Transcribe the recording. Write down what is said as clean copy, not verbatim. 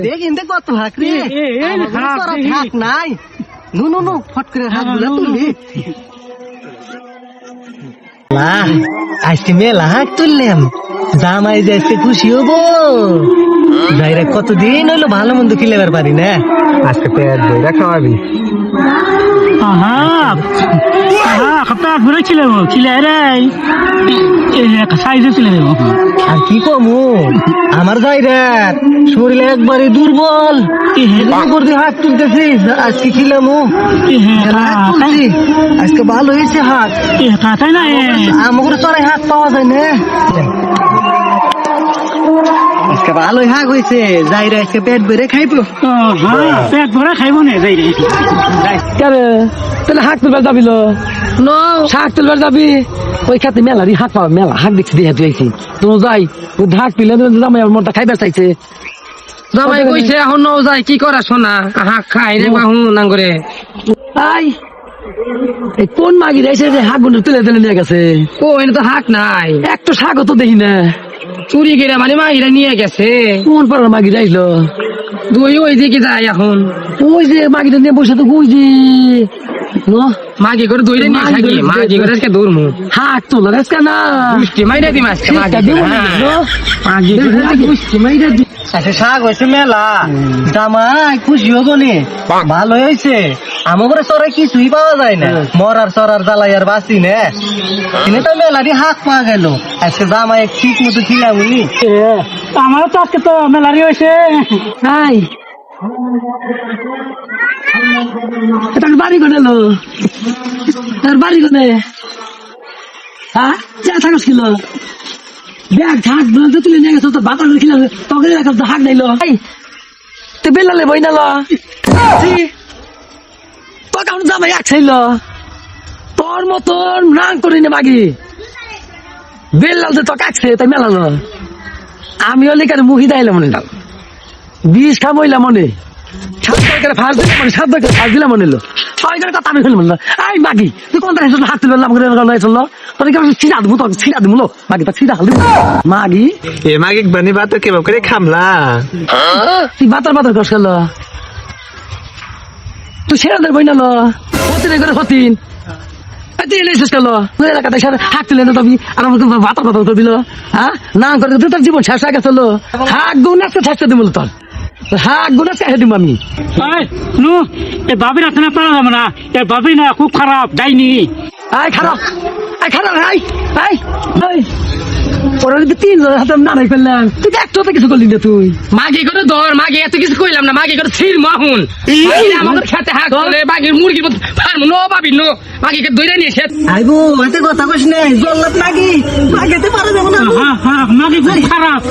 দেখ ইন্দে কত হাক রে হাক নাই নু নু নু ফট করে হাক গুলা তুললি আজকে মেলা হাক তুললাম জামাই যে আজকে খুশি হবো যাইরা কতদিন হইলো ভালো মন্দ খিলেবার পারি না আজকে পেট বইরা খাওয়াবি আর কি কমু আমার যাইরা শরীরে একবারে দুর্বল হাত তুলতেছি আজকে খিলামু আজকে ভালো হয়েছে হাত আমাকে চড়াই হাত পাওয়া যায় না আজকে ভালোই হাক হয়েছে যাইরা আজকে পেট ভরে খাইবো পেট ভরে খাইবো না তাহলে হাক তুলবার যাবি শাক তুলবার যাবি ওই খাতে মেলারই হাক পাওয়া মেলা হাক দেখছি দিয়ে তুইছি তো যাই হাক পিলে জামাই আমার মনটা খাইবার চাইছে জামাই কইছে এখন ন যাই কি করা শোনা হাক খাই রে বাহু নাঙ্গরে আই এই কোন মাগি রাইছে যে হাক গুলো তুলে তুলে নিয়ে গেছে ও এনে তো হাক নাই একটু শাকও তো দেখি না চুরি গেরা মানে মাগিরা নিয়ে গেছে কোন পাড়ার মাগি রাইলো দুই ওই দিকে যায় এখন ওই যে মাগিটা নিয়ে বসে তো ওই যে মাগি করে দইরে নিয়ে থাকি মাগি করে আজকে দৌড় মুখ হাক তোলা আজকে না পুষ্টি মাইরা দিম আজকে মাগি পুষ্টি মাইরা দি আচ্ছা শাক হয়েছে মেলা জামাই খুশি হবো নি ভালো হয়েছে আমার চড়াই কিছুই পাওয়া যায় না মরার চড়ার জ্বালাই আর বাঁচি না এনে তো মেলারই হাক পাওয়া গেল আজকে জামাই ঠিক মতো খিলাম উনি আমারও তো আজকে তো মেলারি হয়েছে নাই তার বাড়ি কোনে লো তার বাড়ি কোনে হ্যাঁ যা থাকস ছিল ব্যাগ ঢাক বলতে তুলে নিয়ে গেছো তোর বাতা করে খিলাম তখন হাক নাইলো তুই বেলালে বই নালো তোকে আমার জামাই এক ছিল তোর মতন রাং করি না মাগি বেলাল যে তোকে একছে তাই মেলালো আমি হলে কেন মুহি দাইলাম মনে ডাল বিষ খামইলাম মনে ফাঁস দিলাম মানে 7 করে ফাঁস দিলাম মনে ছয় করে কথা আমি ফেললাম না এই মাগি তুই কোন হাত তুলে চললো তোর ছিড়া দেবো তোকে ছিড়া দেবো মাগি তা ছিড়া হাল মাগি এ মাগি বানি বাতো কেমন করে খামলা তুই বাতার বাতার কস গেল তুই ছেড়ে দেবই না হতিন করে হতিন এলাকাতে হাক তুলে তবি আর আমাকে বাতার বাতার দিল হ্যাঁ না করে তোর জীবন শেষ হয়ে গেছিল হাক গুণ আজকে শেষ দিল তোর হাক গুণ আজকে দিব আমি ভাবি রাখতে না পারা যাবে না ভাবি না খুব খারাপ যাইনি খারাপ খারাপ ওরা যদি 3 হাতে না নাই ফেললাম তুই একটু কিছু করলি না তুই মাগি করে ধর মাগি এত কিছু কইলাম না মাগি করে ছির মাহুন আমাদের খেতে হাক করে মাগির মুরগির মতো ফার্ম নো পাবি নো মাগিকে দইরা নিয়ে খেত আইবো এতে কথা কইস না জল্লাদ মাগি মাগিতে পারে যাব না মাগি খুব খারাপ